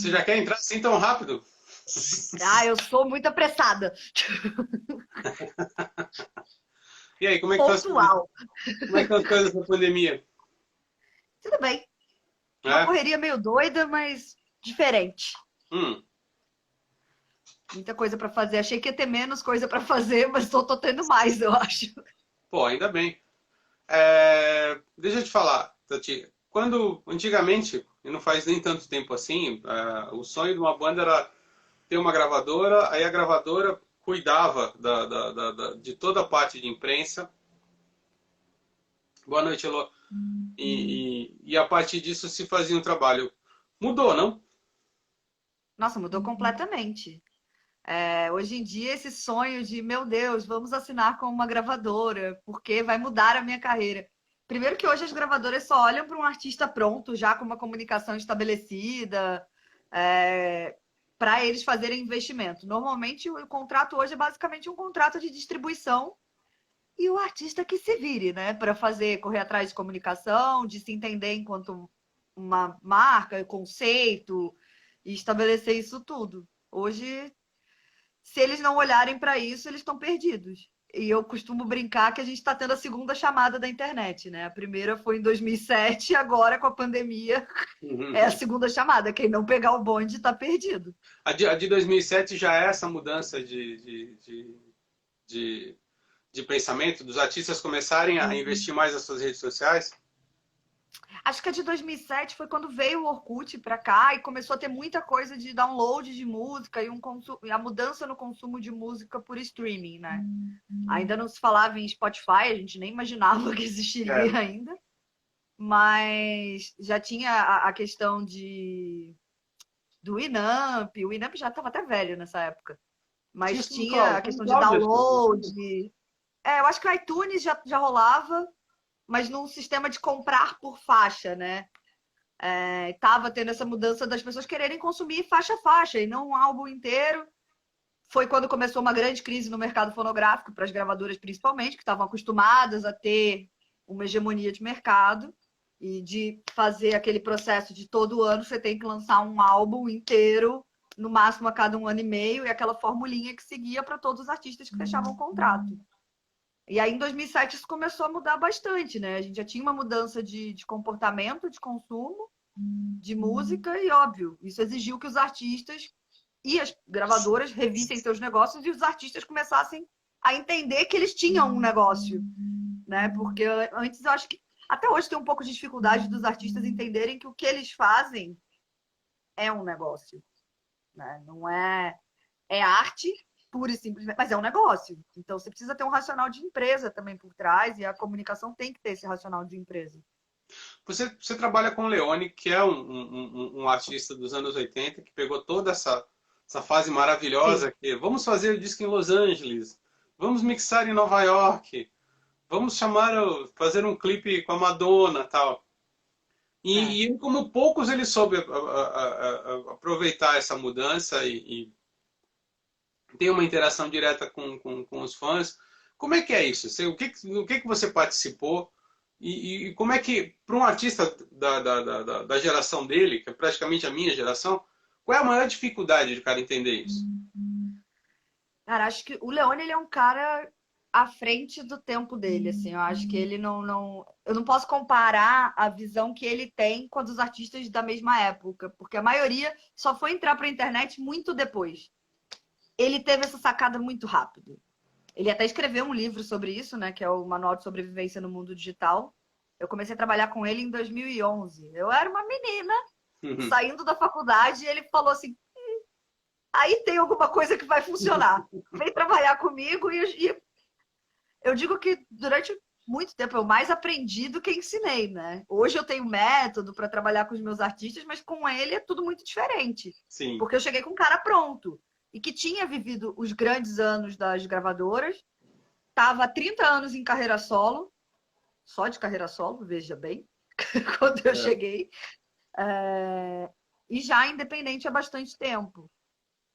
Você já quer entrar assim tão rápido? Ah, eu sou muito apressada. E aí, como é que Pontual. estão as coisas da pandemia? Tudo bem. Uma É? correria meio doida, mas diferente. Hum, Muita coisa para fazer. Achei que ia ter menos coisa para fazer, mas tô tendo mais, eu acho. pô, ainda bem. Deixa eu te falar, Tati. Quando, antigamente, e não faz nem tanto tempo assim, o sonho de uma banda era ter uma gravadora, aí a gravadora cuidava de toda a parte de imprensa. Boa noite, Elô. E a partir disso se fazia um trabalho. Mudou, não? Nossa, mudou completamente. Hoje em dia, esse sonho de, meu Deus, vamos assinar com uma gravadora, porque vai mudar a minha carreira. Primeiro que hoje as gravadoras só olham para um artista pronto, já com uma comunicação estabelecida, para eles fazerem investimento. Normalmente, o contrato hoje é basicamente um contrato de distribuição e o artista que se vire, né? Para fazer, correr atrás de comunicação, de se entender enquanto uma marca, conceito, e estabelecer isso tudo. Hoje, se eles não olharem para isso, eles estão perdidos. E eu costumo brincar que a gente está tendo a segunda chamada da internet, né? A primeira foi em 2007, agora com a pandemia é a segunda chamada. Quem não pegar o bonde está perdido. A de 2007 já é essa mudança de, de pensamento, dos artistas começarem a investir mais nas suas redes sociais? Acho que a de 2007 foi quando veio o Orkut para cá e começou a ter muita coisa de download de música e a mudança no consumo de música por streaming, né? Ainda não se falava em Spotify, a gente nem imaginava que É. existiria ainda. Mas já tinha a questão do Winamp. O Winamp já estava até velho nessa época. Tinha Mas o tinha a questão de SoundCloud, acho que download. eu. Eu acho que o iTunes já rolava, mas num sistema de comprar por faixa, né? Tava tendo essa mudança das pessoas quererem consumir faixa a faixa e não um álbum inteiro. Foi quando começou uma grande crise no mercado fonográfico, para as gravadoras principalmente, que estavam acostumadas a ter uma hegemonia de mercado e de fazer aquele processo de todo ano você tem que lançar um álbum inteiro, no máximo a cada um ano e meio, e aquela formulinha que seguia para todos os artistas que fechavam o contrato. E aí, em 2007, isso começou a mudar bastante, né? A gente já tinha uma mudança de comportamento, de consumo, de música, e óbvio, isso exigiu que os artistas e as gravadoras revissem seus negócios e os artistas começassem a entender que eles tinham um negócio, né? Porque antes eu acho que até hoje tem um pouco de dificuldade dos artistas entenderem que o que eles fazem é um negócio, né? Não é arte pura e simplesmente, mas é um negócio. Então você precisa ter um racional de empresa também por trás e a comunicação tem que ter esse racional de empresa. Você trabalha com o Leone, que é um artista dos anos 80, que pegou toda essa fase Sim. maravilhosa que vamos fazer o disco em Los Angeles, vamos mixar em Nova York, vamos fazer um clipe com a Madonna, tal. É. E como poucos ele soube aproveitar essa mudança tem uma interação direta com os fãs. Como é que é isso? O que você participou? E como é que, para um artista da geração dele, que é praticamente a minha geração, qual é a maior dificuldade de cara entender isso? Cara, acho que o Leone ele é um cara à frente do tempo dele, assim. Eu acho que ele não. Eu não posso comparar a visão que ele tem com a dos artistas da mesma época, porque a maioria só foi entrar para a internet muito depois. Ele teve essa sacada muito rápido. Ele até escreveu um livro sobre isso, né, que é o Manual de Sobrevivência no Mundo Digital. Eu comecei a trabalhar com ele em 2011. Eu era uma menina saindo da faculdade e ele falou assim: aí tem alguma coisa que vai funcionar. Vem trabalhar comigo e eu digo que durante muito tempo eu mais aprendi do que ensinei, né? Hoje eu tenho método para trabalhar com os meus artistas, mas com ele é tudo muito diferente. Sim. Porque eu cheguei com um cara pronto e que tinha vivido os grandes anos das gravadoras, estava há 30 anos em carreira solo, só de carreira solo, veja bem, quando eu É. cheguei, e já independente há bastante tempo.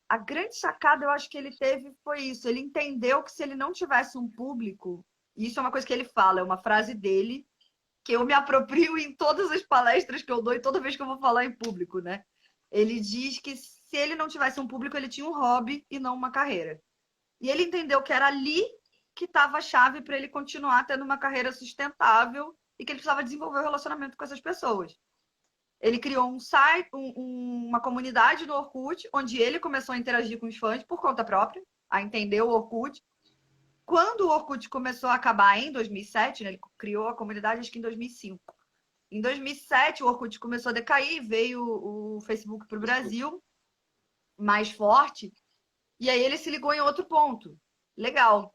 A grande sacada eu acho que ele teve foi isso. Ele entendeu que se ele não tivesse um público, e isso é uma coisa que ele fala, é uma frase dele, que eu me aproprio em todas as palestras que eu dou e toda vez que eu vou falar em público, né? Ele diz que se ele não tivesse um público, ele tinha um hobby e não uma carreira. E ele entendeu que era ali que estava a chave para ele continuar tendo uma carreira sustentável e que ele precisava desenvolver o relacionamento com essas pessoas. Ele criou um site, uma comunidade no Orkut, onde ele começou a interagir com os fãs por conta própria, a entender o Orkut. Quando o Orkut começou a acabar em 2007, né, ele criou a comunidade acho que em 2005. Em 2007, o Orkut começou a decair, veio o Facebook para o Brasil, mais forte, e aí ele se ligou em outro ponto. Legal.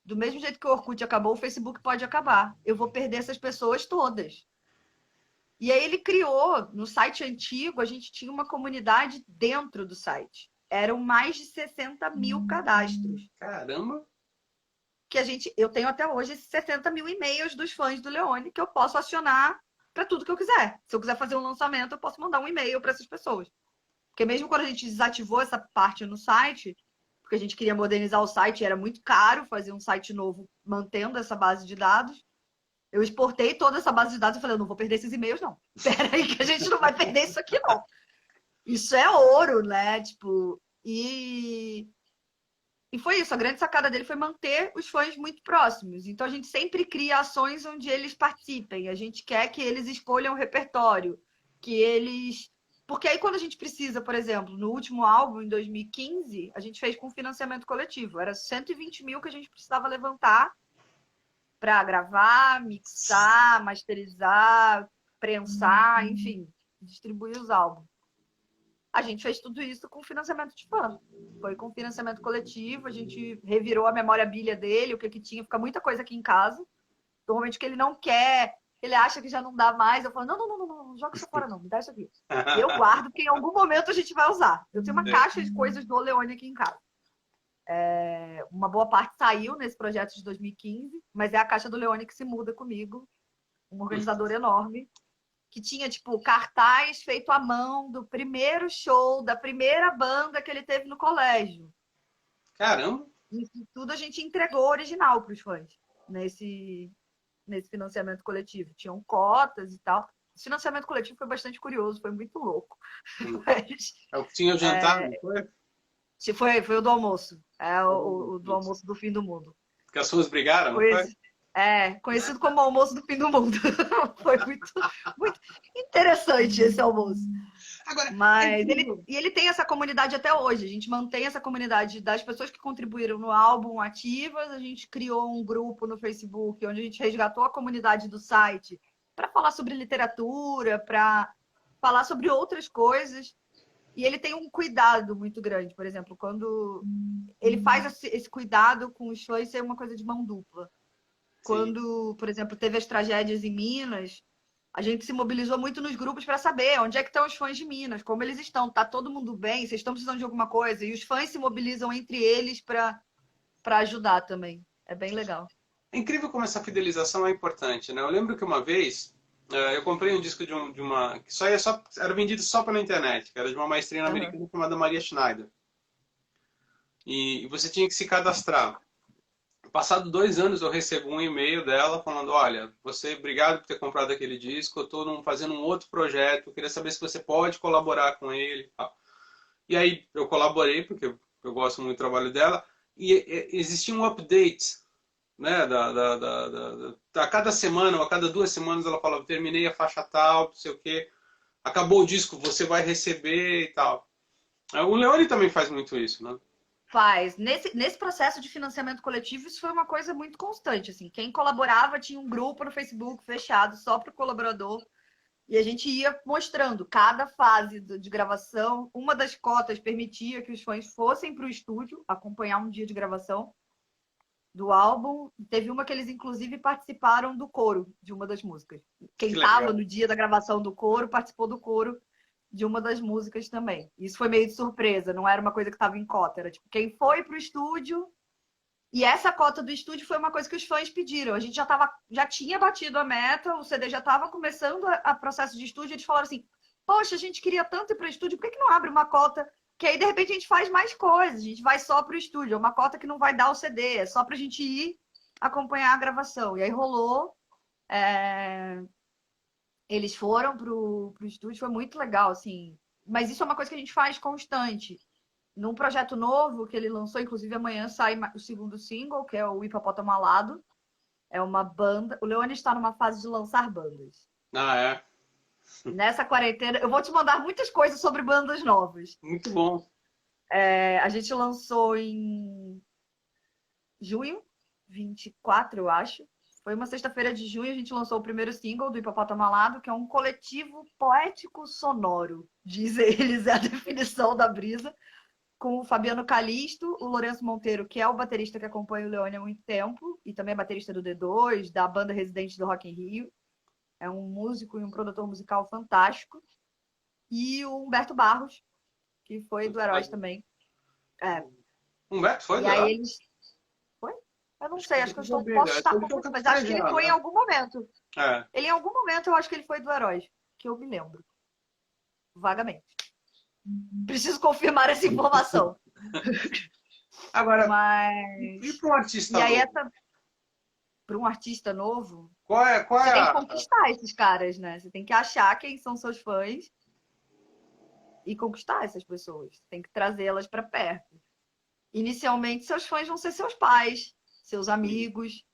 Do mesmo jeito que o Orkut acabou, o Facebook pode acabar. Eu vou perder essas pessoas todas. E aí ele criou, no site antigo, a gente tinha uma comunidade dentro do site. Eram mais de 60 mil cadastros. Caramba! Que eu tenho até hoje esses 60 mil e-mails dos fãs do Leone que eu posso acionar para tudo que eu quiser. Se eu quiser fazer um lançamento, eu posso mandar um e-mail para essas pessoas. Porque mesmo quando a gente desativou essa parte no site, porque a gente queria modernizar o site, era muito caro fazer um site novo mantendo essa base de dados. Eu exportei toda essa base de dados e falei, eu não vou perder esses e-mails, não. Espera aí que a gente não vai perder isso aqui, não. Isso é ouro, né? Tipo, e foi isso. A grande sacada dele foi manter os fãs muito próximos. Então, a gente sempre cria ações onde eles participem. A gente quer que eles escolham o repertório, que eles... Porque aí, quando a gente precisa, por exemplo, no último álbum, em 2015, a gente fez com financiamento coletivo. Era 120 mil que a gente precisava levantar para gravar, mixar, masterizar, prensar, enfim, distribuir os álbuns. A gente fez tudo isso com financiamento de fã. Foi com financiamento coletivo, a gente revirou a memória bilha dele, o que tinha, fica muita coisa aqui em casa. Normalmente o que ele não quer, ele acha que já não dá mais. Eu falo, não joga isso fora não, me dá isso aqui. E eu guardo, porque em algum momento a gente vai usar. Eu tenho uma caixa de coisas do Leone aqui em casa. Uma boa parte saiu nesse projeto de 2015, mas é a caixa do Leone que se muda comigo, um organizador enorme, que tinha, tipo, cartaz feito à mão do primeiro show, da primeira banda que ele teve no colégio. Caramba! Isso tudo a gente entregou original para os fãs, nesse financiamento coletivo. Tinham cotas e tal. Esse financiamento coletivo foi bastante curioso, foi muito louco. Mas, É o que tinha o jantar, não foi? foi o do almoço. O do almoço do fim do mundo. Porque as suas brigaram, não foi? Conhecido como almoço do fim do mundo. Foi muito, muito interessante esse almoço. Agora, mas ele tem essa comunidade até hoje. A gente mantém essa comunidade das pessoas que contribuíram no álbum ativas. A gente criou um grupo no Facebook onde a gente resgatou a comunidade do site para falar sobre literatura, para falar sobre outras coisas. E ele tem um cuidado muito grande, por exemplo, quando ele faz esse cuidado com os fãs ser uma coisa de mão dupla. Quando, por exemplo, teve as tragédias em Minas, a gente se mobilizou muito nos grupos para saber onde é que estão os fãs de Minas, como eles estão, tá todo mundo bem, vocês estão precisando de alguma coisa, e os fãs se mobilizam entre eles para ajudar também. É bem legal. É incrível como essa fidelização é importante, né? Eu lembro que uma vez eu comprei um disco de uma que era vendido só pela internet, que era de uma maestrina americana chamada Maria Schneider. E você tinha que se cadastrar. Passado 2 anos eu recebo um e-mail dela falando, olha, obrigado por ter comprado aquele disco, eu estou fazendo um outro projeto, queria saber se você pode colaborar com ele. E aí eu colaborei, porque eu gosto muito do trabalho dela, e existia um update, né, a cada semana ou a cada 2 semanas ela falava, terminei a faixa tal, não sei o quê, acabou o disco, você vai receber e tal. O Leone também faz muito isso, né? Faz. Nesse processo de financiamento coletivo, isso foi uma coisa muito constante. Assim. Quem colaborava tinha um grupo no Facebook fechado só para o colaborador. E a gente ia mostrando cada fase de gravação. Uma das cotas permitia que os fãs fossem para o estúdio acompanhar um dia de gravação do álbum. Teve uma que eles, inclusive, participaram do coro de uma das músicas. Quem estava no dia da gravação do coro participou do coro de uma das músicas também. Isso foi meio de surpresa, não era uma coisa que estava em cota. Era tipo, quem foi para o estúdio... E essa cota do estúdio foi uma coisa que os fãs pediram. A gente já tinha batido a meta, o CD já estava começando a processo de estúdio, eles falaram assim, poxa, a gente queria tanto ir para o estúdio, por que não abre uma cota? Que aí, de repente, a gente faz mais coisas, a gente vai só para o estúdio. É uma cota que não vai dar o CD, é só para a gente ir acompanhar a gravação. E aí rolou... Eles foram pro estúdio, foi muito legal, assim. Mas isso é uma coisa que a gente faz constante. Num projeto novo que ele lançou, inclusive amanhã sai o segundo single, que é o Hipopótamo Alado. É uma banda. O Leone está numa fase de lançar bandas. Ah, é? Nessa quarentena, eu vou te mandar muitas coisas sobre bandas novas. Muito bom. A gente lançou em junho, 24, eu acho. Foi uma sexta-feira de junho, a gente lançou o primeiro single do Hipopótamo Alado, que é um coletivo poético sonoro, diz eles, é a definição da brisa, com o Fabiano Calisto, o Lourenço Monteiro, que é o baterista que acompanha o Leone há muito tempo, e também é baterista do D2, da banda residente do Rock in Rio. É um músico e um produtor musical fantástico. E o Humberto Barros, que foi do Heróis também. Humberto foi e do aí Heróis? eles... Foi? Eu não sei, acho que eu vi, posso estar eu confundindo, mas acho que ele foi em algum momento. Ele em algum momento eu acho que ele foi do Heróis, que eu me lembro. Vagamente. Preciso confirmar essa informação. Agora, mas... e para um artista e aí novo? Para um artista novo, Qual é você tem que conquistar esses caras, né? Você tem que achar quem são seus fãs e conquistar essas pessoas. Você tem que trazê-las para perto. Inicialmente, seus fãs vão ser seus pais, seus amigos,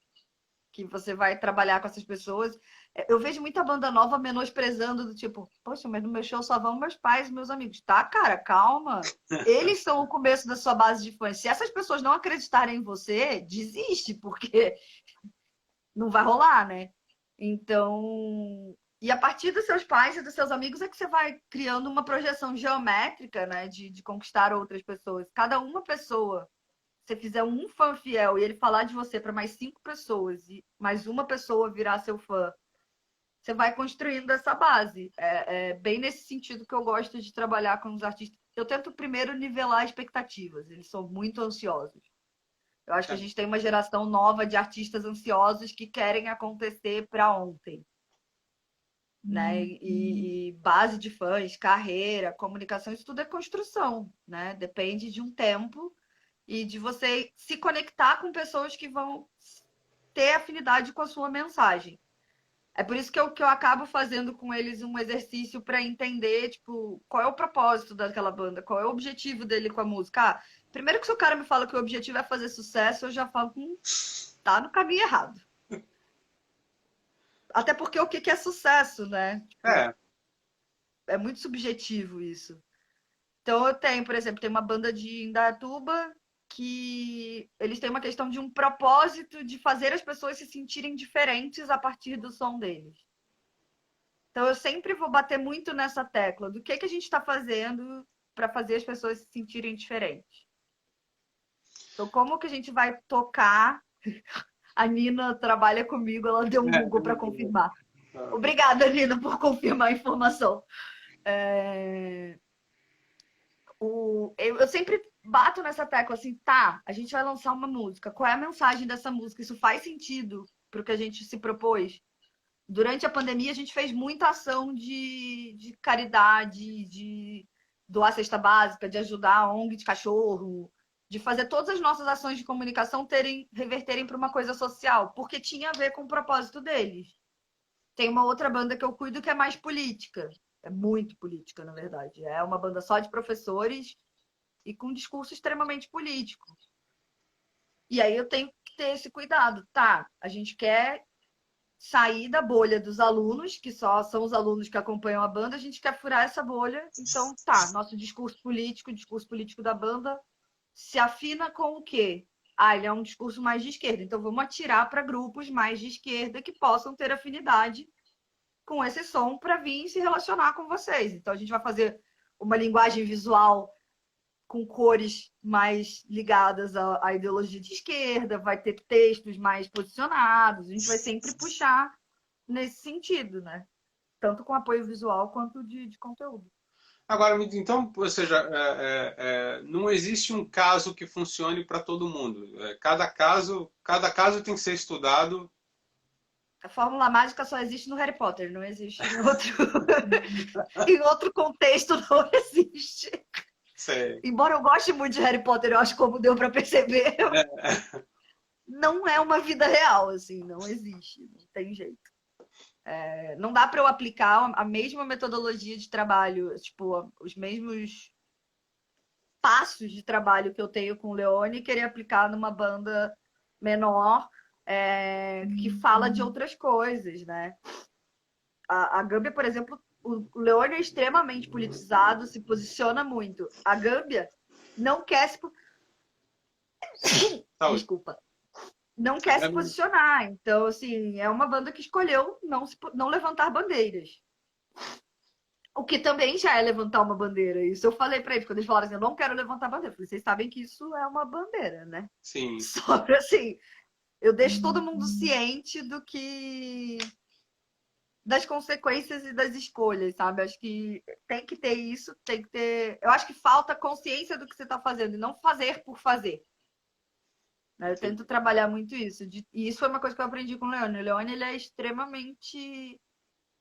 que você vai trabalhar com essas pessoas. Eu vejo muita banda nova menosprezando do tipo, poxa, mas no meu show só vão meus pais e meus amigos. Tá, cara, calma. Eles são o começo da sua base de fãs. Se essas pessoas não acreditarem em você, desiste, porque não vai rolar, né? Então, e a partir dos seus pais e dos seus amigos é que você vai criando uma projeção geométrica, né, de conquistar outras pessoas. Cada uma pessoa, se você fizer um fã fiel e ele falar de você para mais 5 pessoas e mais uma pessoa virar seu fã, você vai construindo essa base. É bem nesse sentido que eu gosto de trabalhar com os artistas. Eu tento primeiro nivelar expectativas, eles são muito ansiosos. Eu acho que a gente tem uma geração nova de artistas ansiosos que querem acontecer para ontem. Né? E base de fãs, carreira, comunicação, isso tudo é construção, né? Depende de um tempo e de você se conectar com pessoas que vão ter afinidade com a sua mensagem. É por isso que eu acabo fazendo com eles um exercício para entender, tipo, qual é o propósito daquela banda, qual é o objetivo dele com a música. Ah, primeiro que se o cara me fala que o objetivo é fazer sucesso, eu já falo, tá no caminho errado. Até porque o que é sucesso, né? Tipo, é muito subjetivo isso. Então eu tenho, por exemplo, tem uma banda de Indaiatuba que eles têm uma questão de um propósito de fazer as pessoas se sentirem diferentes a partir do som deles. Então eu sempre vou bater muito nessa tecla do que a gente está fazendo para fazer as pessoas se sentirem diferentes. Então como que a gente vai tocar? A Nina trabalha comigo, ela deu um Google para confirmar. Obrigada, Nina, por confirmar a informação. Eu sempre bato nessa tecla assim, tá, a gente vai lançar uma música. Qual é a mensagem dessa música? Isso faz sentido para o que a gente se propôs? Durante a pandemia, a gente fez muita ação de caridade, de doar cesta básica, de ajudar a ONG de cachorro, de fazer todas as nossas ações de comunicação reverterem para uma coisa social, porque tinha a ver com o propósito deles. Tem uma outra banda que eu cuido que é mais política. É muito política, na verdade. É uma banda só de professores e com um discurso extremamente político. E aí eu tenho que ter esse cuidado. Tá, a gente quer sair da bolha dos alunos, que só são os alunos que acompanham a banda, a gente quer furar essa bolha. Então, tá, nosso discurso político, o discurso político da banda se afina com o quê? Ah, ele é um discurso mais de esquerda. Então, vamos atirar para grupos mais de esquerda que possam ter afinidade com esse som para vir se relacionar com vocês. Então, a gente vai fazer uma linguagem visual com cores mais ligadas à ideologia de esquerda, vai ter textos mais posicionados. A gente vai sempre puxar nesse sentido, né? Tanto com apoio visual quanto de conteúdo. Agora, então, ou seja, não existe um caso que funcione para todo mundo. Cada caso tem que ser estudado. A fórmula mágica só existe no Harry Potter, não existe em outro, em outro contexto, não existe. Sei. Embora eu goste muito de Harry Potter, eu acho que como deu para perceber, não é uma vida real, assim, não existe, não tem jeito. Não dá para eu aplicar a mesma metodologia de trabalho, tipo, os mesmos passos de trabalho que eu tenho com o Leone e querer aplicar numa banda menor que fala de outras coisas, né? A Gâmbia, por exemplo, o Leone é extremamente politizado, se posiciona muito. A Gâmbia não quer se... Saúde. Desculpa. Não quer se posicionar. Então, assim, é uma banda que escolheu não levantar bandeiras. O que também já é levantar uma bandeira. Isso eu falei para eles, quando eles falaram assim, eu não quero levantar bandeira. Eu falei, vocês sabem que isso é uma bandeira, né? Sim. Só que, assim, eu deixo todo mundo ciente das consequências e das escolhas, sabe? Acho que tem que ter isso, tem que ter... Eu acho que falta consciência do que você está fazendo e não fazer por fazer. Eu tento trabalhar muito isso. E isso foi uma coisa que eu aprendi com o Leone. O Leone, ele é extremamente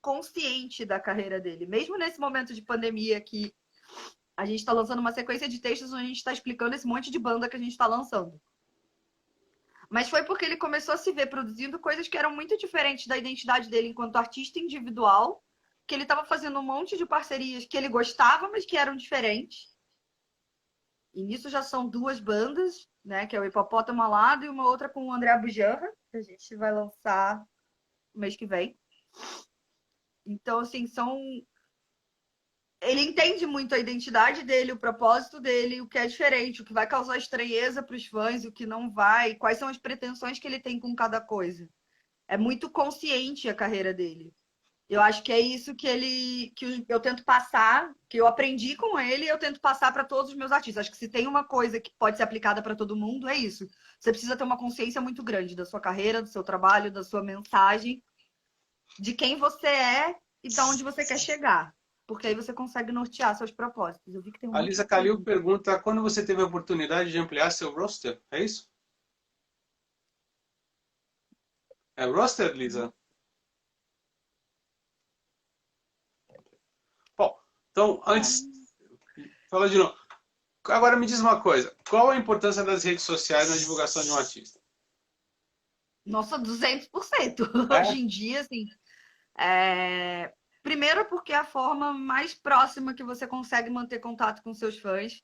consciente da carreira dele. Mesmo nesse momento de pandemia que a gente está lançando uma sequência de textos onde a gente está explicando esse monte de banda que a gente está lançando. Mas foi porque ele começou a se ver produzindo coisas que eram muito diferentes da identidade dele enquanto artista individual, que ele estava fazendo um monte de parcerias que ele gostava, mas que eram diferentes. E nisso já são 2 bandas, né? Que é o Hipopótamo Alado e uma outra com o André Bujanra, que a gente vai lançar no mês que vem. Então, assim, ele entende muito a identidade dele, o propósito dele, o que é diferente, o que vai causar estranheza para os fãs, o que não vai, quais são as pretensões que ele tem com cada coisa. É muito consciente a carreira dele. Eu acho que é isso que eu tento passar, que eu aprendi com ele e eu tento passar para todos os meus artistas. Acho que se tem uma coisa que pode ser aplicada para todo mundo, é isso. Você precisa ter uma consciência muito grande da sua carreira, do seu trabalho, da sua mensagem, de quem você é e de onde você quer chegar. Porque aí você consegue nortear seus propósitos. Eu vi que tem A Lisa Calil pergunta quando você teve a oportunidade de ampliar seu roster, é isso? É roster, Lisa? Bom, então, antes... Fala de novo. Agora me diz uma coisa. Qual a importância das redes sociais na divulgação de um artista? Nossa, 200%. É? Hoje em dia, assim... Primeiro porque é a forma mais próxima que você consegue manter contato com seus fãs.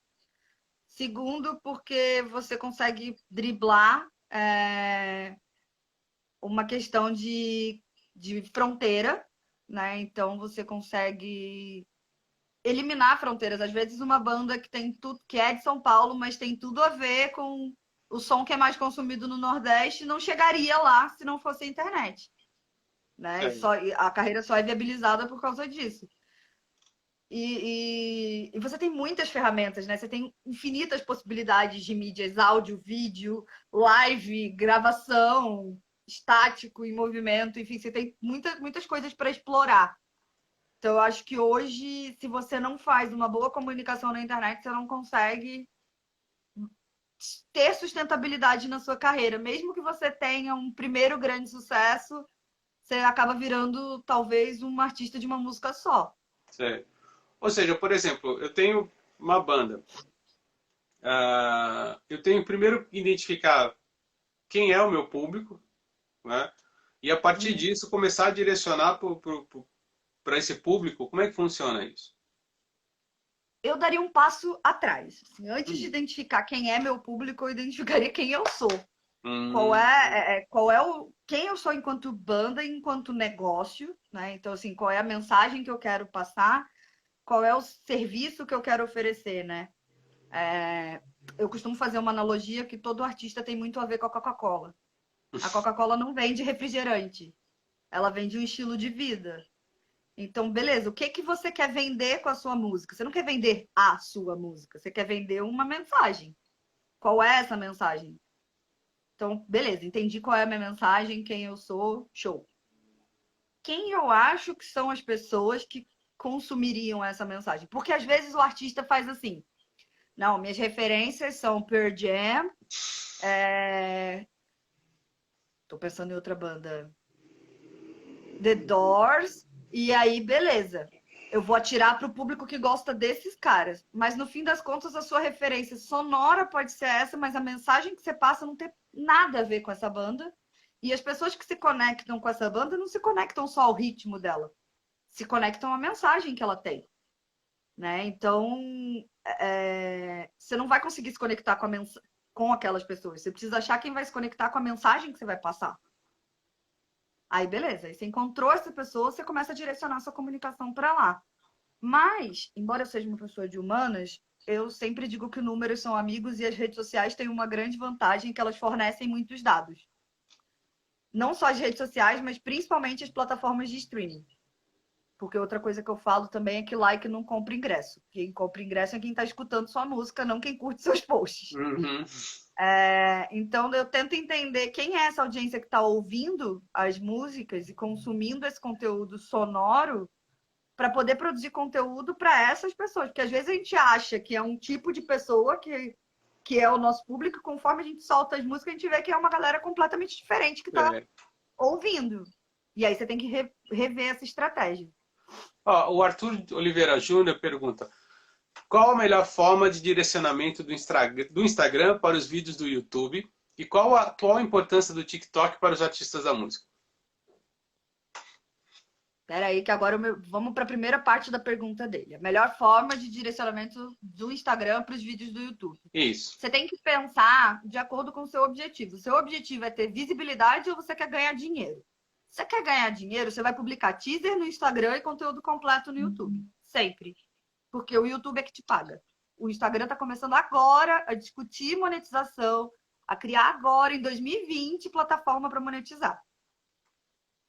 Segundo, porque você consegue driblar uma questão de fronteira, né? Então você consegue eliminar fronteiras. Às vezes uma banda que tem tudo, que é de São Paulo, mas tem tudo a ver com o som que é mais consumido no Nordeste, não chegaria lá se não fosse a internet. Né? A carreira só é viabilizada por causa disso. E você tem muitas ferramentas, né? Você tem infinitas possibilidades de mídias, áudio, vídeo, live, gravação, estático, em movimento, enfim, você tem muitas coisas para explorar. Então, eu acho que hoje, se você não faz uma boa comunicação na internet, você não consegue ter sustentabilidade na sua carreira. Mesmo que você tenha um primeiro grande sucesso, você acaba virando, talvez, um artista de uma música só. Certo. Ou seja, por exemplo, eu tenho uma banda. Eu tenho primeiro que identificar quem é o meu público, né? E a partir disso começar a direcionar para esse público. Como é que funciona isso? Eu daria um passo atrás. Assim, antes de identificar quem é meu público, eu identificaria quem eu sou. Quem eu sou enquanto banda, enquanto negócio, né? Então, assim, qual é a mensagem que eu quero passar, qual é o serviço que eu quero oferecer, né? Eu costumo fazer uma analogia que todo artista tem muito a ver com a Coca-Cola. A Coca-Cola não vende refrigerante, ela vende um estilo de vida. Então, beleza, o que que você quer vender com a sua música? Você não quer vender a sua música, você quer vender uma mensagem. Qual é essa mensagem? Então, beleza, entendi qual é a minha mensagem, quem eu sou, show. Quem eu acho que são as pessoas que consumiriam essa mensagem? Porque às vezes o artista faz assim, não, minhas referências são Pearl Jam, tô pensando em outra banda, The Doors, e aí, beleza. Eu vou atirar para o público que gosta desses caras. Mas no fim das contas, a sua referência sonora pode ser essa, mas a mensagem que você passa não tem nada a ver com essa banda. E as pessoas que se conectam com essa banda não se conectam só ao ritmo dela, se conectam à mensagem que ela tem, né? Então, você não vai conseguir se conectar com aquelas pessoas. Você precisa achar quem vai se conectar com a mensagem que você vai passar. Aí, beleza. Aí você encontrou essa pessoa, você começa a direcionar sua comunicação para lá. Mas, embora eu seja uma pessoa de humanas, eu sempre digo que números são amigos e as redes sociais têm uma grande vantagem que elas fornecem muitos dados. Não só as redes sociais, mas principalmente as plataformas de streaming. Porque outra coisa que eu falo também é que like não compra ingresso. Quem compra ingresso é quem está escutando sua música, não quem curte seus posts. Uhum. Então, eu tento entender quem é essa audiência que está ouvindo as músicas e consumindo esse conteúdo sonoro para poder produzir conteúdo para essas pessoas. Porque às vezes a gente acha que é um tipo de pessoa que é o nosso público, e conforme a gente solta as músicas, a gente vê que é uma galera completamente diferente que está ouvindo. E aí você tem que rever essa estratégia. O Arthur Oliveira Júnior pergunta: qual a melhor forma de direcionamento do Instagram para os vídeos do YouTube? E qual a atual importância do TikTok para os artistas da música? Espera aí, que agora vamos para a primeira parte da pergunta dele. A melhor forma de direcionamento do Instagram para os vídeos do YouTube. Isso. Você tem que pensar de acordo com o seu objetivo. O seu objetivo é ter visibilidade ou você quer ganhar dinheiro? Se você quer ganhar dinheiro, você vai publicar teaser no Instagram e conteúdo completo no YouTube. Sempre. Porque o YouTube é que te paga. O Instagram está começando agora a discutir monetização, a criar agora, em 2020, plataforma para monetizar.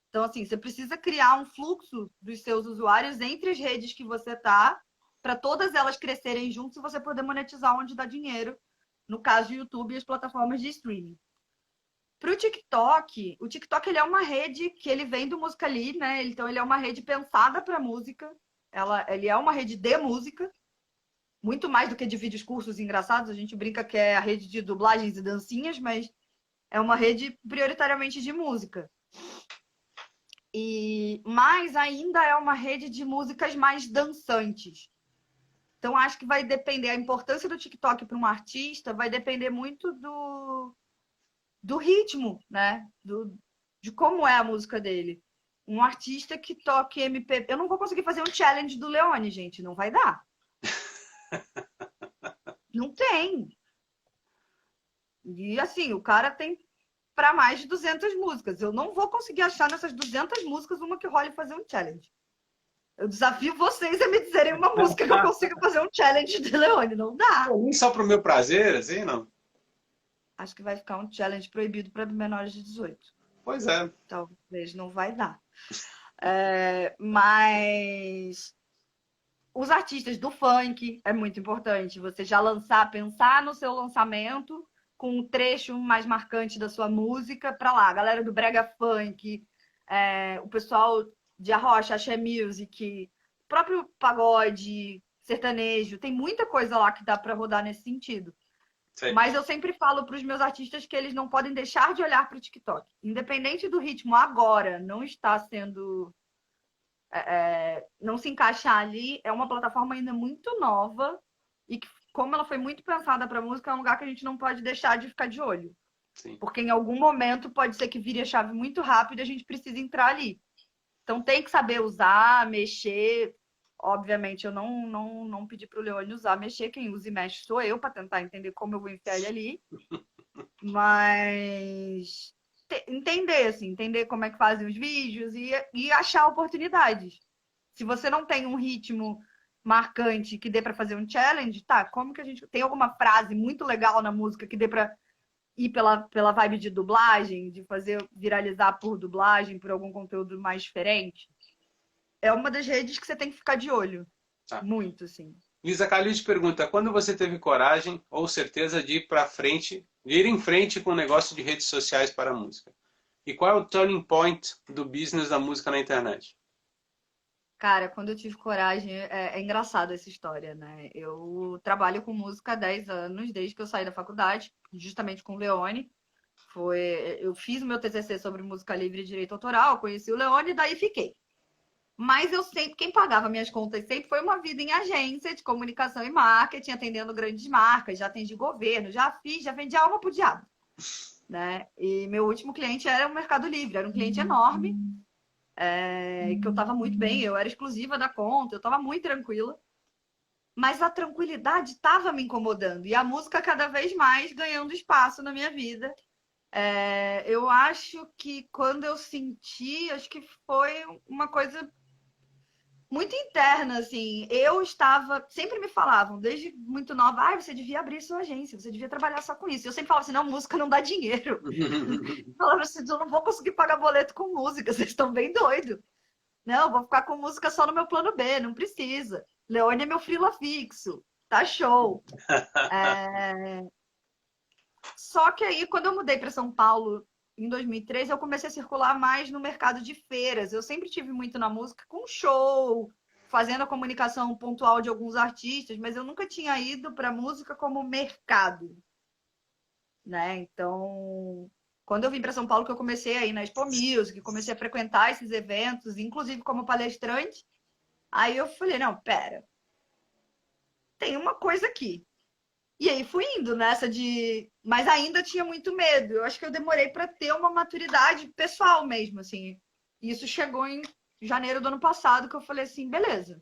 Então, assim, você precisa criar um fluxo dos seus usuários entre as redes que você tá, para todas elas crescerem juntos e você poder monetizar onde dá dinheiro, no caso do YouTube e as plataformas de streaming. Para o TikTok ele é uma rede que ele vem do Musical.ly, né? Então, ele é uma rede pensada para música. Ele é uma rede de música, muito mais do que de vídeos cursos engraçados. A gente brinca que é a rede de dublagens e dancinhas, mas é uma rede prioritariamente de música. Mas ainda é uma rede de músicas mais dançantes. Então, acho que vai depender, a importância do TikTok para um artista vai depender muito do ritmo, né? De como é a música dele. Um artista que toque MPB... Eu não vou conseguir fazer um challenge do Leone, gente. Não vai dar. Não tem. E assim, o cara tem para mais de 200 músicas. Eu não vou conseguir achar nessas 200 músicas uma que role fazer um challenge. Eu desafio vocês a me dizerem uma música que eu consiga fazer um challenge de Leone. Não dá. Nem só pro meu prazer, assim, não? Acho que vai ficar um challenge proibido para menores de 18. Pois é. Talvez não vai dar. Mas os artistas do funk é muito importante. Você já pensar no seu lançamento com um trecho mais marcante da sua música para lá. A galera do brega funk, o pessoal de arrocha, axé music, próprio pagode, sertanejo. Tem muita coisa lá que dá para rodar nesse sentido. Sim. Mas eu sempre falo para os meus artistas que eles não podem deixar de olhar para o TikTok. Independente do ritmo agora não está sendo... não se encaixar ali, é uma plataforma ainda muito nova e que, como ela foi muito pensada para música, é um lugar que a gente não pode deixar de ficar de olho. Sim. Porque em algum momento pode ser que vire a chave muito rápido e a gente precisa entrar ali. Então tem que saber usar, mexer. Obviamente, eu não pedi para o Leone usar, mexer. Quem usa e mexe sou eu, para tentar entender como eu vou enfiar ele ali. Mas entender como é que fazem os vídeos e achar oportunidades. Se você não tem um ritmo marcante que dê para fazer um challenge, tá? Como que a gente... Tem alguma frase muito legal na música que dê para ir pela vibe de dublagem, de fazer viralizar por dublagem, por algum conteúdo mais diferente? É uma das redes que você tem que ficar de olho. Tá. Muito, sim. Lisa Calil pergunta: quando você teve coragem ou certeza de ir em frente com o negócio de redes sociais para a música? E qual é o turning point do business da música na internet? Cara, quando eu tive coragem, é engraçado essa história, né? Eu trabalho com música há 10 anos, desde que eu saí da faculdade, justamente com o Leone. Eu fiz o meu TCC sobre música livre e direito autoral, conheci o Leone e daí fiquei. Mas quem pagava minhas contas sempre foi uma vida em agência de comunicação e marketing, atendendo grandes marcas, já atendi governo, já vendi alma pro diabo. né? E meu último cliente era o Mercado Livre, era um cliente enorme, que eu estava muito bem, eu era exclusiva da conta, eu estava muito tranquila. Mas a tranquilidade estava me incomodando e a música cada vez mais ganhando espaço na minha vida. Eu acho que quando eu senti, acho que foi uma coisa muito interna, assim. Eu estava, sempre me falavam, desde muito nova, você devia abrir sua agência, você devia trabalhar só com isso. Eu sempre falava assim, não, música não dá dinheiro. Eu falava assim, eu não vou conseguir pagar boleto com música, vocês estão bem doidos. Não, vou ficar com música só no meu plano B, não precisa. Leone é meu freela fixo, tá show. Só que aí, quando eu mudei para São Paulo em 2003, eu comecei a circular mais no mercado de feiras. Eu sempre tive muito na música com show, fazendo a comunicação pontual de alguns artistas, mas eu nunca tinha ido para música como mercado, né? Então, quando eu vim para São Paulo, que eu comecei a ir na Expo Music, comecei a frequentar esses eventos, inclusive como palestrante, aí eu falei, não, pera, tem uma coisa aqui. E aí fui indo nessa de. Mas ainda tinha muito medo. Eu acho que eu demorei para ter uma maturidade pessoal mesmo, assim. Isso chegou em janeiro do ano passado, que eu falei assim: beleza,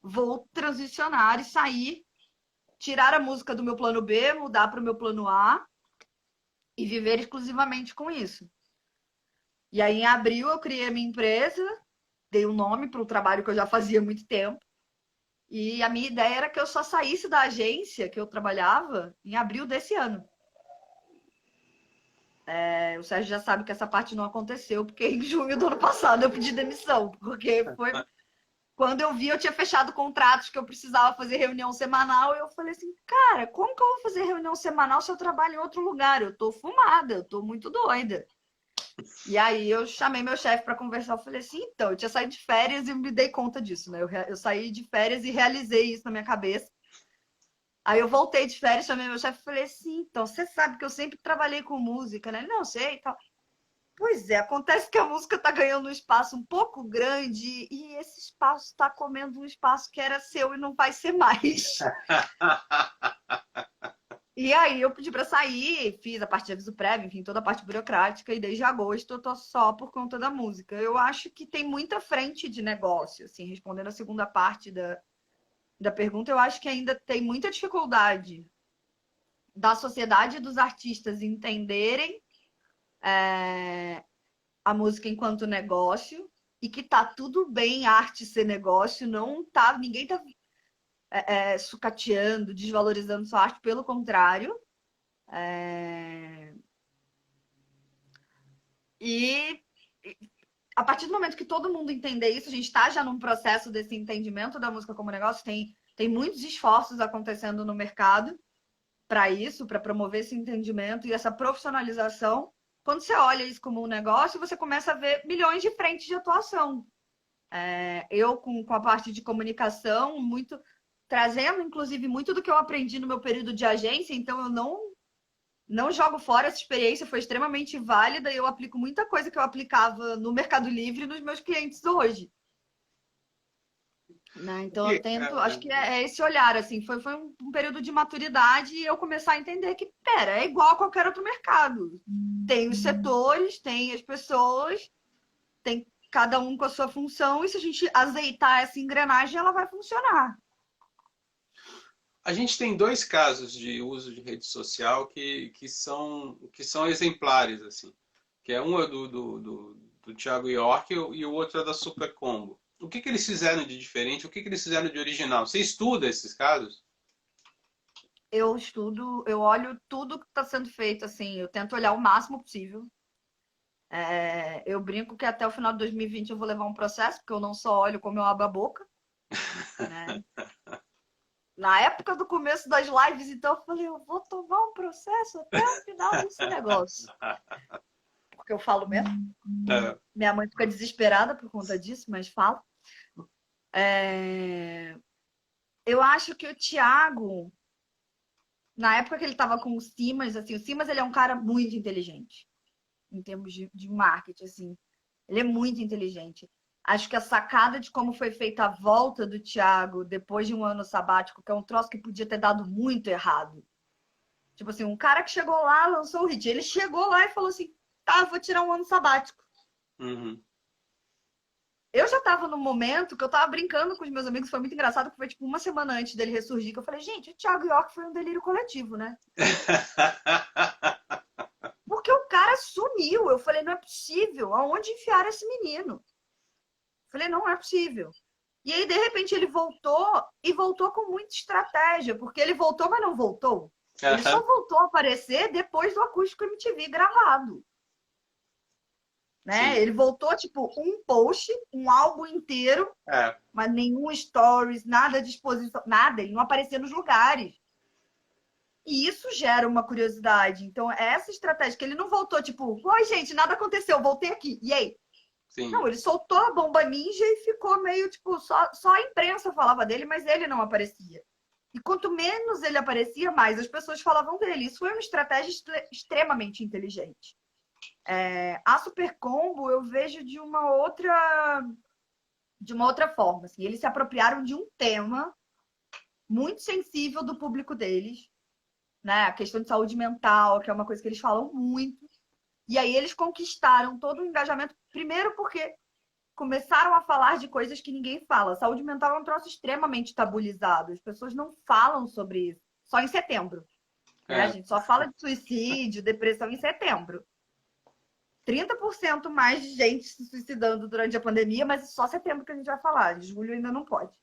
vou transicionar e sair, tirar a música do meu plano B, mudar para o meu plano A e viver exclusivamente com isso. E aí, em abril, eu criei a minha empresa, dei um nome para o trabalho que eu já fazia há muito tempo. E a minha ideia era que eu só saísse da agência que eu trabalhava em abril desse ano. O Sérgio já sabe que essa parte não aconteceu, porque em junho do ano passado eu pedi demissão, porque foi quando eu vi, eu tinha fechado contratos que eu precisava fazer reunião semanal, e eu falei assim, cara, como que eu vou fazer reunião semanal se eu trabalho em outro lugar? Eu tô fumada, eu tô muito doida. E aí eu chamei meu chefe para conversar, eu falei assim, então, eu tinha saído de férias e me dei conta disso, né? Eu saí de férias e realizei isso na minha cabeça. Aí eu voltei de férias, chamei meu chefe e falei assim, então, você sabe que eu sempre trabalhei com música, né? Ele, não, sei e tal. Pois é, acontece que a música está ganhando um espaço um pouco grande e esse espaço está comendo um espaço que era seu e não vai ser mais. E aí eu pedi para sair, fiz a parte de aviso prévio, enfim, toda a parte burocrática, e desde agosto eu tô só por conta da música. Eu acho que tem muita frente de negócio, assim, respondendo a segunda parte da pergunta, eu acho que ainda tem muita dificuldade da sociedade e dos artistas entenderem a música enquanto negócio e que tá tudo bem arte ser negócio, não tá, ninguém tá sucateando, desvalorizando sua arte, pelo contrário. E a partir do momento que todo mundo entender isso, a gente está já num processo desse entendimento da música como negócio, tem muitos esforços acontecendo no mercado para isso, para promover esse entendimento e essa profissionalização. Quando você olha isso como um negócio, você começa a ver milhões de frentes de atuação. Eu, com a parte de comunicação, muito trazendo, inclusive, muito do que eu aprendi no meu período de agência, então eu não jogo fora essa experiência, foi extremamente válida e eu aplico muita coisa que eu aplicava no Mercado Livre nos meus clientes hoje. Né? Então eu tento, acho que é esse olhar, assim, foi um período de maturidade e eu começar a entender que, pera, é igual a qualquer outro mercado. Tem os setores, tem as pessoas, tem cada um com a sua função, e se a gente azeitar essa engrenagem, ela vai funcionar. A gente tem dois casos de uso de rede social que são exemplares, assim. Que é um é do Thiago York e o outro é da Super Combo. O que eles fizeram de diferente? O que eles fizeram de original? Você estuda esses casos? Eu estudo, eu olho tudo que está sendo feito, assim, eu tento olhar o máximo possível. Eu brinco que até o final de 2020 eu vou levar um processo, porque eu não só olho como eu abro a boca, né? Na época do começo das lives, então eu falei, eu vou tomar um processo até o final desse negócio. Porque eu falo mesmo. Minha mãe fica desesperada por conta disso, mas fala. Eu acho que o Thiago, na época que ele estava com o Simas, assim, o Simas ele é um cara muito inteligente em termos de marketing, assim. Ele é muito inteligente. Acho que a sacada de como foi feita a volta do Thiago depois de um ano sabático, que é um troço que podia ter dado muito errado, Tipo assim, um cara que chegou lá, lançou o hit. Ele chegou lá e falou assim, tá, vou tirar um ano sabático. Uhum. Eu já tava num momento que eu tava brincando com os meus amigos, foi muito engraçado, porque foi tipo uma semana antes dele ressurgir, que eu falei, gente, o Thiago York foi um delírio coletivo, né? Porque o cara sumiu. Eu falei, não é possível. Aonde enfiaram esse menino? Eu falei, não é possível. E aí, de repente, ele voltou e voltou com muita estratégia, porque ele voltou, mas não voltou. Ele só Aham. voltou a aparecer depois do Acústico MTV gravado. Né? Sim. Ele voltou, tipo, um post, um álbum inteiro, É, mas nenhum stories, nada de exposição, nada. Ele não aparecia nos lugares. E isso gera uma curiosidade. Então, essa estratégia que ele não voltou, tipo, oi, gente, nada aconteceu, voltei aqui. E aí? sim. Não, ele soltou a bomba ninja e ficou meio, tipo, só a imprensa falava dele, mas ele não aparecia. E quanto menos ele aparecia, mais as pessoas falavam dele. Isso foi uma estratégia extremamente inteligente. A Super Combo eu vejo de uma outra forma. Assim. Eles se apropriaram de um tema muito sensível do público deles, né? A questão de saúde mental, que é uma coisa que eles falam muito. E aí eles conquistaram todo o engajamento, primeiro porque começaram a falar de coisas que ninguém fala. Saúde mental é um troço extremamente tabulizado. As pessoas não falam sobre isso. Só em setembro. Né? A É. gente só fala de suicídio, depressão em setembro. 30% mais de gente se suicidando durante a pandemia, mas é só setembro que a gente vai falar. De julho ainda não pode.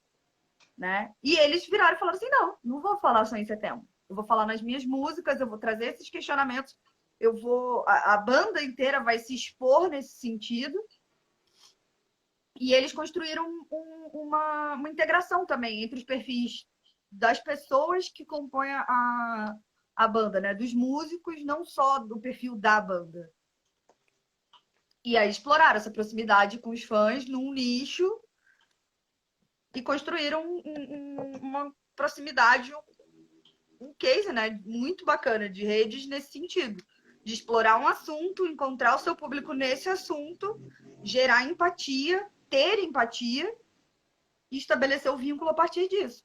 Né? E eles viraram e falaram assim: não vou falar só em setembro. Eu vou falar nas minhas músicas, eu vou trazer esses questionamentos. A banda inteira vai se expor nesse sentido. E eles construíram uma integração também entre os perfis das pessoas que compõem a banda, né? Dos músicos, não só do perfil da banda. E aí exploraram essa proximidade com os fãs num nicho e construíram uma proximidade, um case, né? Muito bacana de redes nesse sentido. De explorar um assunto, encontrar o seu público nesse assunto, gerar empatia, ter empatia e estabelecer o vínculo a partir disso.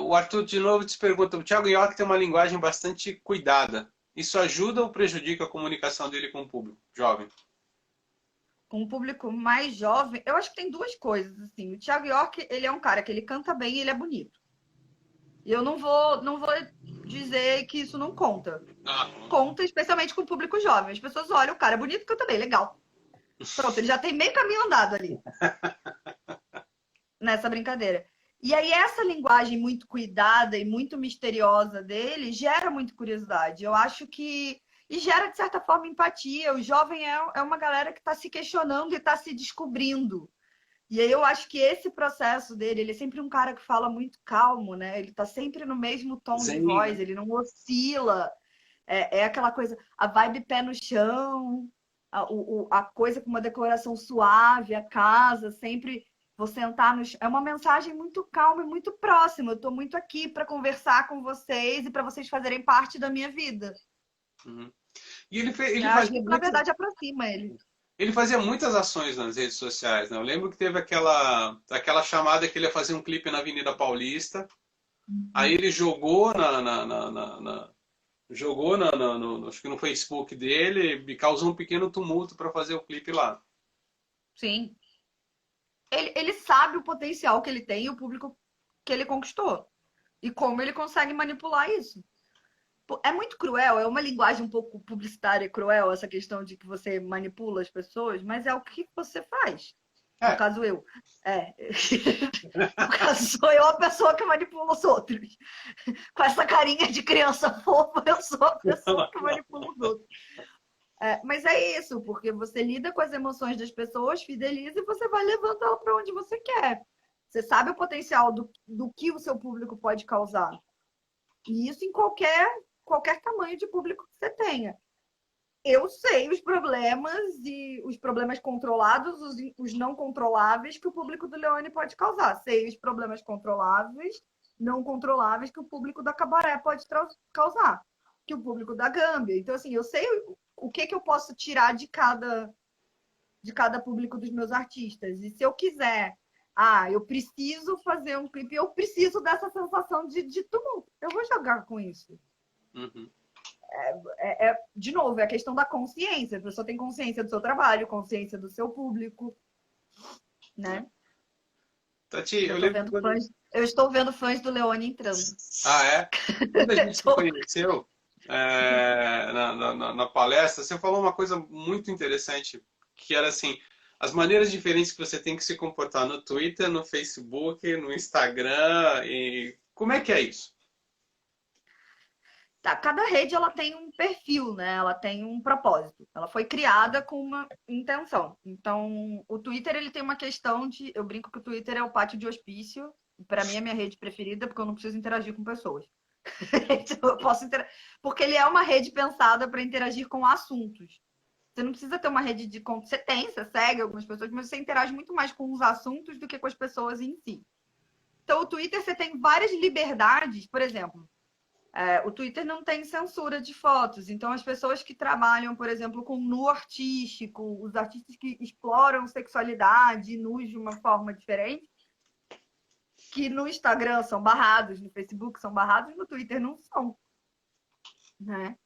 O Arthur de novo te pergunta: o Thiago York tem uma linguagem bastante cuidada. Isso ajuda ou prejudica a comunicação dele com o público jovem? Com um público mais jovem, eu acho que tem duas coisas. Assim. O Thiago York, ele é um cara que ele canta bem e ele é bonito. E eu não vou dizer que isso não conta. Ah, Conta, especialmente com o público jovem. As pessoas olham, o cara é bonito, canta bem, legal. Pronto, ele já tem meio caminho andado ali. Nessa brincadeira. E aí, essa linguagem muito cuidada e muito misteriosa dele gera muita curiosidade. Eu acho que. E gera, de certa forma, empatia. O jovem é uma galera que está se questionando e está se descobrindo. E aí eu acho que esse processo dele, ele é sempre um cara que fala muito calmo, né? Ele está sempre no mesmo tom de zen, voz, né? ele não oscila. É aquela coisa, a vibe pé no chão, a coisa com uma decoração suave, a casa, sempre vou sentar no chão. É uma mensagem muito calma e muito próxima. Eu estou muito aqui para conversar com vocês e para vocês fazerem parte da minha vida. Uhum. E Eu acho que isso, na verdade, aproxima ele. ele fazia muitas ações nas redes sociais, né? Eu lembro que teve aquela chamada que ele ia fazer um clipe na Avenida Paulista. Aí ele jogou jogou acho que no Facebook dele e causou um pequeno tumulto para fazer o clipe lá. Sim. Ele sabe o potencial que ele tem e o público que ele conquistou. E como ele consegue manipular isso. É muito cruel, é uma linguagem um pouco publicitária e cruel, essa questão de que você manipula as pessoas, mas é o que você faz. No É, caso, eu. É. No caso, sou eu a pessoa que manipula os outros. Com essa carinha de criança fofa, eu sou a pessoa que manipula os outros. Mas é isso, porque você lida com as emoções das pessoas, fideliza e você vai levando ela para onde você quer. Você sabe o potencial do que o seu público pode causar. E isso em qualquer tamanho de público que você tenha. Eu sei os problemas e os problemas controlados, os não controláveis que o público do Leone pode causar. Sei os problemas controláveis, não controláveis que o público da Cabaré pode causar, que o público da Gâmbia. Então, assim, eu sei o que eu posso tirar de cada público dos meus artistas. E se eu quiser Ah, eu preciso fazer um clipe, eu preciso dessa sensação de tumulto. Eu vou jogar com isso. Uhum. De novo, é a questão da consciência. A pessoa tem consciência do seu trabalho, consciência do seu público, né? Tati, eu lembro quando... Eu estou vendo fãs do Leone entrando. Ah, é? Quando a gente se conheceu na palestra, você falou uma coisa muito interessante, que era assim, as maneiras diferentes que você tem que se comportar no Twitter, no Facebook, no Instagram, e como é que é isso? Tá, cada rede ela tem um perfil, né? Ela tem um propósito. Ela foi criada com uma intenção. Então, o Twitter ele tem uma questão de, eu brinco que o Twitter é o pátio de hospício. Para mim é minha rede preferida porque eu não preciso interagir com pessoas. Então, eu posso porque ele é uma rede pensada para interagir com assuntos. Você não precisa ter uma rede de conta. Você segue algumas pessoas, mas você interage muito mais com os assuntos do que com as pessoas em si. Então, o Twitter você tem várias liberdades, por exemplo. O Twitter não tem censura de fotos, então as pessoas que trabalham, por exemplo, com nu artístico, os artistas que exploram sexualidade nus de uma forma diferente, que no Instagram são barrados, no Facebook são barrados, no Twitter não são, né?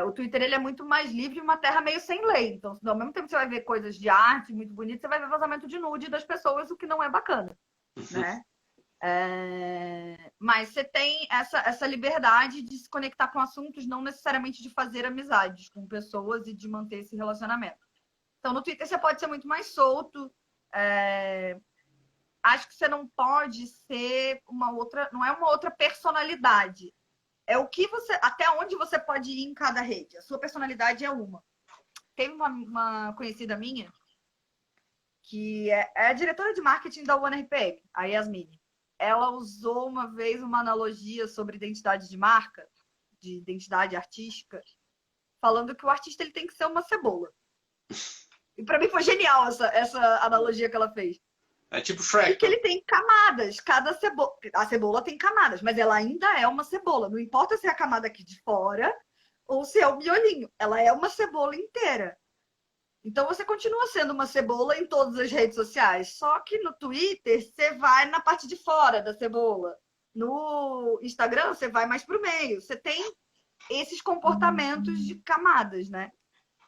O Twitter ele é muito mais livre e uma terra meio sem lei. Então, ao mesmo tempo que você vai ver coisas de arte muito bonitas, você vai ver vazamento de nude das pessoas, o que não é bacana, né? Mas você tem essa liberdade de se conectar com assuntos, não necessariamente de fazer amizades com pessoas e de manter esse relacionamento. Então, no Twitter você pode ser muito mais solto. Acho que você não pode ser uma outra, não é uma outra personalidade. É o que você, até onde você pode ir em cada rede. A sua personalidade é uma. Teve uma conhecida minha que é a diretora de marketing da OneRPM, a Yasmin. Ela usou uma vez uma analogia sobre identidade de marca, de identidade artística, falando que o artista ele tem que ser uma cebola. E para mim foi genial essa analogia que ela fez. É tipo Shrek. E que ele tem camadas, a cebola tem camadas, mas ela ainda é uma cebola. Não importa se é a camada aqui de fora ou se é o miolinho, ela é uma cebola inteira. Então você continua sendo uma cebola em todas as redes sociais, só que no Twitter você vai na parte de fora da cebola. No Instagram você vai mais para o meio. Você tem esses comportamentos de camadas, né?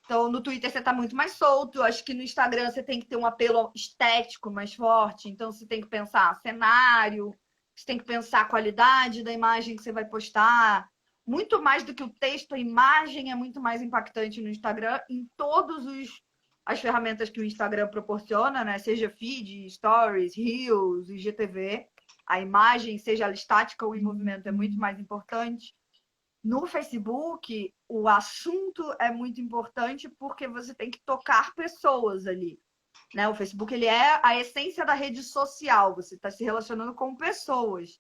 Então no Twitter você está muito mais solto. Acho que no Instagram você tem que ter um apelo estético mais forte. Então você tem que pensar cenário, você tem que pensar a qualidade da imagem que você vai postar. Muito mais do que o texto, a imagem é muito mais impactante no Instagram em todos as ferramentas que o Instagram proporciona, né? Seja feed, stories, reels, IGTV. A imagem, seja ela estática ou em movimento, é muito mais importante. No Facebook, o assunto é muito importante porque você tem que tocar pessoas ali. Né? O Facebook ele é a essência da rede social. Você está se relacionando com pessoas,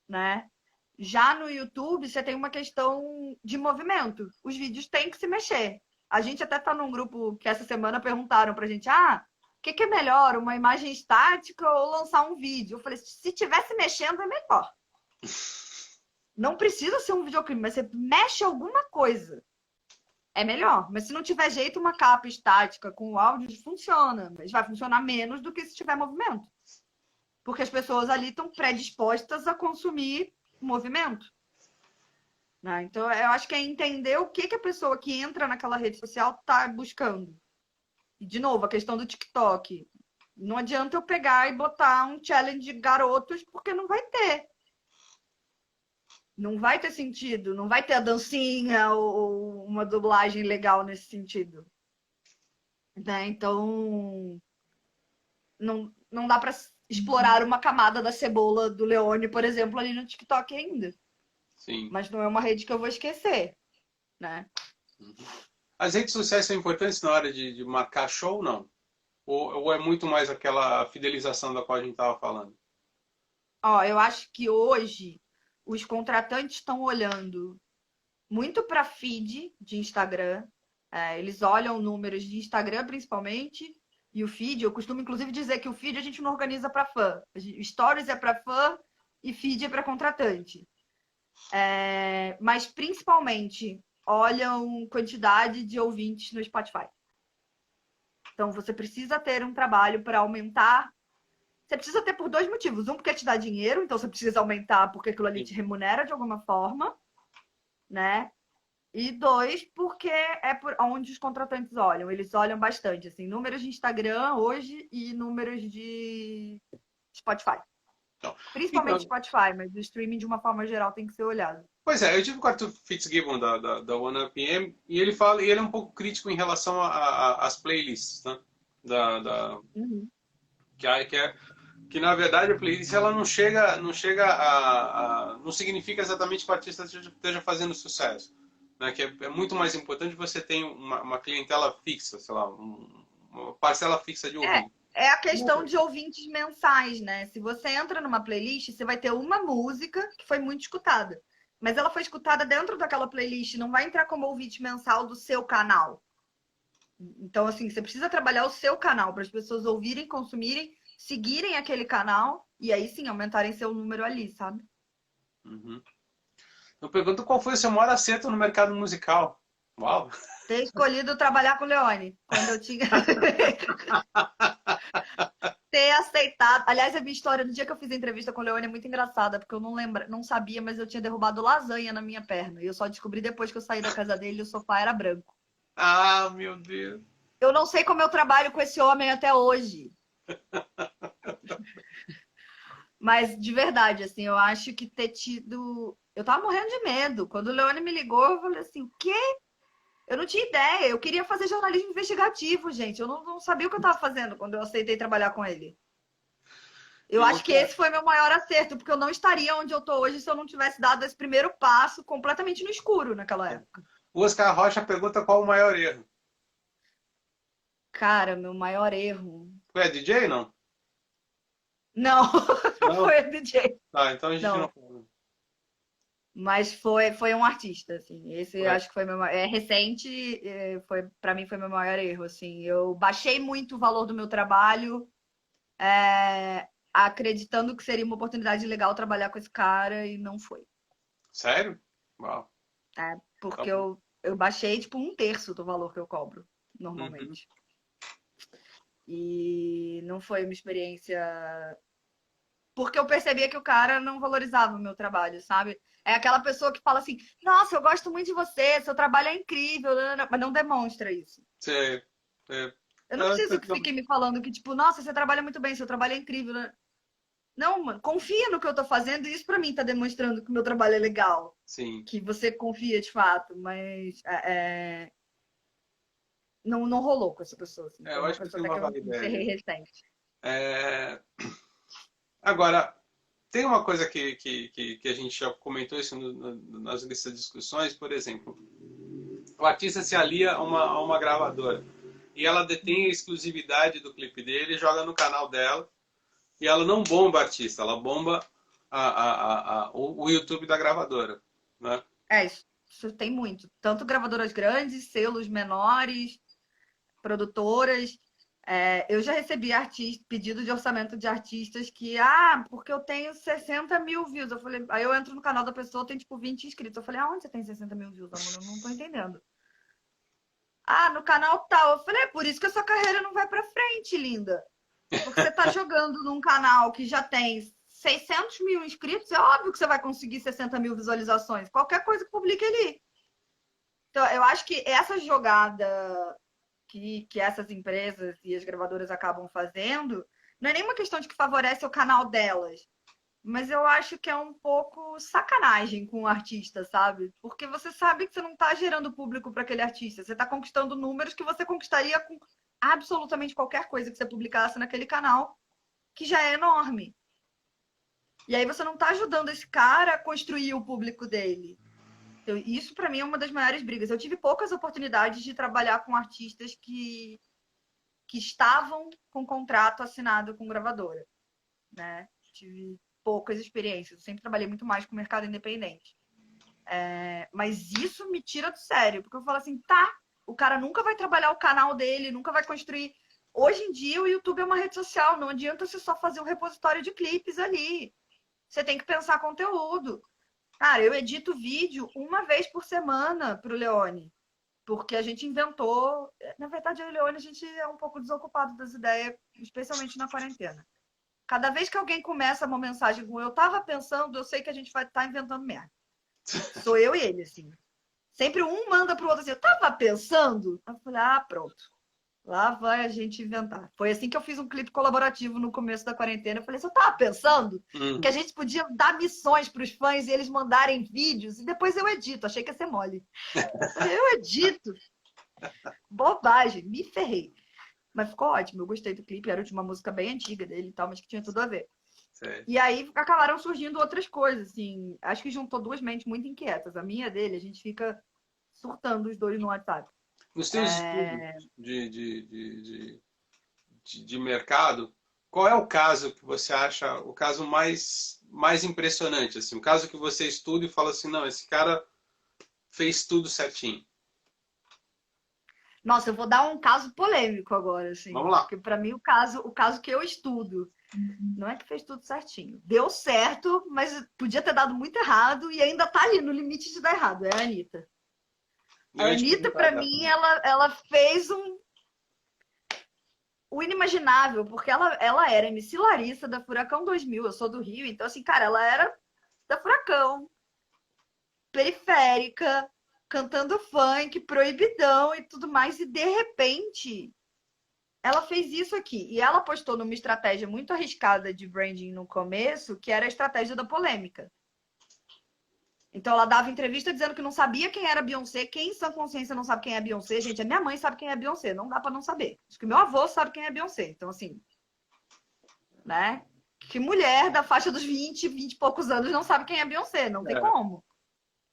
né? Já no YouTube, você tem uma questão de movimento. Os vídeos têm que se mexer. A gente até está num grupo que essa semana perguntaram para a gente: o que é melhor, uma imagem estática ou lançar um vídeo? Eu falei: se tivesse mexendo, é melhor. Não precisa ser um videoclipe, mas você mexe alguma coisa. É melhor. Mas se não tiver jeito, uma capa estática com o áudio funciona. Mas vai funcionar menos do que se tiver movimento. Porque as pessoas ali estão predispostas a consumir movimento. Né? Então, eu acho que é entender o que a pessoa que entra naquela rede social está buscando. E, de novo, a questão do TikTok. Não adianta eu pegar e botar um challenge de garotos, porque não vai ter. Não vai ter sentido. Não vai ter a dancinha ou uma dublagem legal nesse sentido. Né? Então, não dá para explorar uma camada da cebola do Leone, por exemplo, ali no TikTok ainda. Sim. Mas não é uma rede que eu vou esquecer, né? As redes sociais são importantes na hora de marcar show, não? Ou é muito mais aquela fidelização da qual a gente estava falando? Eu acho que hoje os contratantes estão olhando muito para feed de Instagram. Eles olham números de Instagram, principalmente, e o feed. Eu costumo, inclusive, dizer que o feed a gente não organiza para fã. Stories é para fã e feed é para contratante. Mas, principalmente, olham quantidade de ouvintes no Spotify. Então, você precisa ter um trabalho para aumentar Você precisa ter por dois motivos. Um, porque te dá dinheiro, então você precisa aumentar porque aquilo ali te remunera de alguma forma, né? E dois, porque é por onde os contratantes olham. Eles olham bastante, assim, números de Instagram hoje e números de Spotify. Então, Principalmente então, Spotify, mas o streaming de uma forma geral tem que ser olhado. pois é, eu tive com o Arthur Fitzgibbon da OneUpM e ele fala, e ele é um pouco crítico em relação às playlists, né? Uhum. Que na verdade a playlist ela não significa exatamente que o artista esteja fazendo sucesso, né? Que é muito mais importante você ter uma clientela fixa, sei lá, uma parcela fixa de ouvinte. É a questão de ouvintes mensais, né? Se você entra numa playlist, você vai ter uma música que foi muito escutada. Mas ela foi escutada dentro daquela playlist, não vai entrar como ouvinte mensal do seu canal. Então, assim, você precisa trabalhar o seu canal para as pessoas ouvirem, consumirem, seguirem aquele canal e aí sim aumentarem seu número ali, sabe? Uhum. Eu pergunto qual foi o seu maior acerto no mercado musical. Uau! Ter escolhido trabalhar com o Leone, quando eu tinha. Ter aceitado. Aliás, a minha história, no dia que eu fiz a entrevista com o Leone, é muito engraçada, porque eu não lembro, não sabia, mas eu tinha derrubado lasanha na minha perna. E eu só descobri depois que eu saí da casa dele e o sofá era branco. Ah, meu Deus! Eu não sei como eu trabalho com esse homem até hoje. Mas, de verdade, assim, eu acho que ter tido. Eu tava morrendo de medo. Quando o Leone me ligou, eu falei assim: o quê? Eu não tinha ideia. Eu queria fazer jornalismo investigativo, gente. Eu não sabia o que eu tava fazendo quando eu aceitei trabalhar com ele. Eu acho que esse foi meu maior acerto, porque eu não estaria onde eu tô hoje se eu não tivesse dado esse primeiro passo completamente no escuro naquela época. O Oscar Rocha pergunta qual o maior erro. Cara, meu maior erro. Tu é DJ, não? Não, não Não? foi o DJ. Tá, então a gente não Não. fala. Mas foi um artista, assim. Esse eu Foi. acho que foi meu é recente, foi para mim foi meu maior erro, assim. Eu baixei muito o valor do meu trabalho, acreditando que seria uma oportunidade legal trabalhar com esse cara e não foi. Sério? Uau. Tá Porque bom. eu baixei tipo um terço do valor que eu cobro Uhum. normalmente. E não foi uma experiência porque eu percebia que o cara não valorizava o meu trabalho, sabe? É aquela pessoa que fala assim: nossa, eu gosto muito de você, seu trabalho é incrível, mas não demonstra isso. Você, é, Eu não preciso que fiquem me falando que, tipo, nossa, você trabalha muito bem, seu trabalho é incrível. Não, mano, confia no que eu tô fazendo e isso pra mim tá demonstrando que o meu trabalho é legal. sim. Que você confia de fato, mas não rolou com essa pessoa. Assim. É, Foi eu uma acho que pessoa tem até uma que eu encerrei validade. recente. É, agora, tem uma coisa que a gente já comentou isso nas listas de discussões, por exemplo. O artista se alia a uma gravadora e ela detém a exclusividade do clipe dele, joga no canal dela e ela não bomba a artista, ela bomba o YouTube da gravadora, né? Isso tem muito. Tanto gravadoras grandes, selos menores, produtoras. Eu já recebi pedido de orçamento de artistas que, porque eu tenho 60 mil views. Eu falei, aí eu entro no canal da pessoa, tem tipo 20 inscritos. Eu falei, aonde você tem 60 mil views, amor? Eu não tô entendendo. No canal tal. Eu falei, é por isso que a sua carreira não vai pra frente, linda. Porque você tá jogando num canal que já tem 600 mil inscritos, é óbvio que você vai conseguir 60 mil visualizações. Qualquer coisa que publique ali. Então, eu acho que essa jogada que essas empresas e as gravadoras acabam fazendo, não é nenhuma questão de que favorece o canal delas, mas eu acho que é um pouco sacanagem com o artista, sabe? Porque você sabe que você não está gerando público para aquele artista, você está conquistando números que você conquistaria com absolutamente qualquer coisa que você publicasse naquele canal, que já é enorme. E aí você não está ajudando esse cara a construir o público dele. Então, isso para mim é uma das maiores brigas. Eu tive poucas oportunidades de trabalhar com artistas que estavam com contrato assinado com gravadora, né? Tive poucas experiências. Eu sempre trabalhei muito mais com o mercado independente. Mas isso me tira do sério, porque eu falo assim, tá, o cara nunca vai trabalhar o canal dele, nunca vai construir. Hoje em dia o YouTube é uma rede social, não adianta você só fazer um repositório de clipes ali. Você tem que pensar conteúdo. Cara, eu edito vídeo uma vez por semana pro Leone. Porque a gente inventou. Na verdade, eu e o Leone, a gente é um pouco desocupado das ideias, especialmente na quarentena. Cada vez que alguém começa uma mensagem com eu tava pensando, eu sei que a gente vai estar inventando merda. Sou eu e ele, assim. Sempre um manda pro outro assim, eu tava pensando. Eu falei, pronto. Lá vai a gente inventar. Foi assim que eu fiz um clipe colaborativo no começo da quarentena. Eu falei, você tava pensando que a gente podia dar missões para os fãs e eles mandarem vídeos e depois eu edito. Achei que ia ser mole. Eu falei, eu edito. Bobagem, me ferrei. Mas ficou ótimo, eu gostei do clipe. Era de uma música bem antiga dele e tal, mas que tinha tudo a ver. Sei. E aí acabaram surgindo outras coisas, assim. Acho que juntou duas mentes muito inquietas. A minha e a dele, a gente fica surtando os dois no WhatsApp. Nos teus estudos de mercado, qual é o caso que você acha o caso mais impressionante? Assim, o caso que você estuda e fala assim, não, esse cara fez tudo certinho. Nossa, eu vou dar um caso polêmico agora, assim. Vamos lá. Porque para mim o caso que eu estudo não é que fez tudo certinho. Deu certo, mas podia ter dado muito errado e ainda tá ali no limite de dar errado. É a Anitta. A Anitta, para mim, ela fez o inimaginável, porque ela era MC Larissa da Furacão 2000. Eu sou do Rio, então, assim, cara, ela era da Furacão, periférica, cantando funk, proibidão e tudo mais. E, de repente, ela fez isso aqui. E ela apostou numa estratégia muito arriscada de branding no começo, que era a estratégia da polêmica. Então ela dava entrevista dizendo que não sabia quem era Beyoncé. Quem em sã consciência não sabe quem é Beyoncé? Gente, a minha mãe sabe quem é Beyoncé. Não dá pra não saber. Acho que meu avô sabe quem é Beyoncé. Então, assim, né? Que mulher da faixa dos 20 e poucos anos não sabe quem é Beyoncé? Não tem como,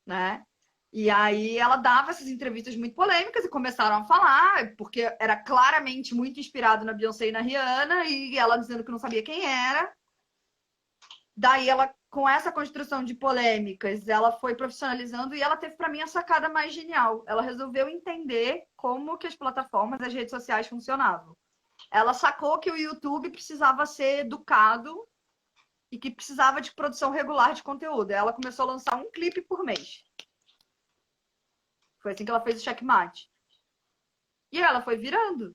né? E aí ela dava essas entrevistas muito polêmicas e começaram a falar, porque era claramente muito inspirado na Beyoncé e na Rihanna, e ela dizendo que não sabia quem era. Daí ela, com essa construção de polêmicas, ela foi profissionalizando e ela teve para mim a sacada mais genial. Ela resolveu entender como que as plataformas, as redes sociais funcionavam. Ela sacou que o YouTube precisava ser educado e que precisava de produção regular de conteúdo. Ela começou a lançar um clipe por mês. Foi assim que ela fez o checkmate. E ela foi virando.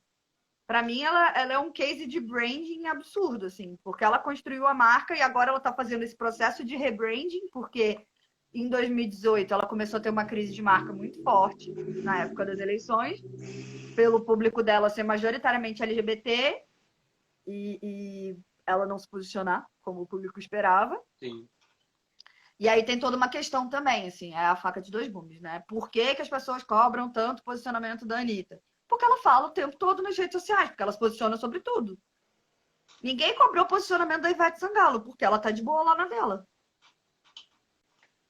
Para mim, ela é um case de branding absurdo, assim, porque ela construiu a marca e agora ela está fazendo esse processo de rebranding, porque em 2018 ela começou a ter uma crise de marca muito forte na época das eleições, pelo público dela ser majoritariamente LGBT e ela não se posicionar como o público esperava. Sim. E aí tem toda uma questão também, assim, é a faca de dois gumes, né? Por que as pessoas cobram tanto o posicionamento da Anitta? Porque ela fala o tempo todo nas redes sociais, porque ela se posiciona sobre tudo. Ninguém cobrou o posicionamento da Ivete Sangalo, porque ela tá de boa lá na dela.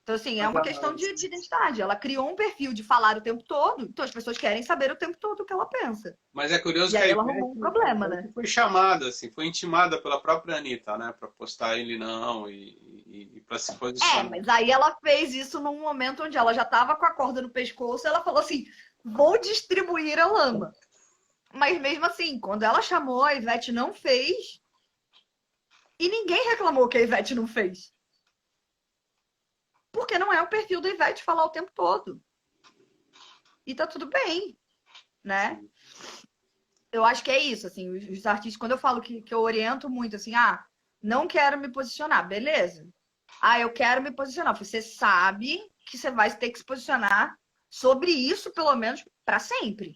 Então, assim, é uma questão de identidade. Ela criou um perfil de falar o tempo todo, então as pessoas querem saber o tempo todo o que ela pensa. Mas é curioso E que aí a ela arrumou um problema, né? foi chamada, assim, foi intimada pela própria Anitta, né? Para postar ele não e para se posicionar. Mas aí ela fez isso num momento onde ela já tava com a corda no pescoço e ela falou assim, vou distribuir a lama. Mas mesmo assim, quando ela chamou, a Ivete não fez. E ninguém reclamou que a Ivete não fez. Porque não é o perfil da Ivete falar o tempo todo. E tá tudo bem, né? Eu acho que é isso, assim, os artistas, quando eu falo que eu oriento muito, assim, não quero me posicionar, beleza. Eu quero me posicionar. Você sabe que você vai ter que se posicionar sobre isso, pelo menos, para sempre.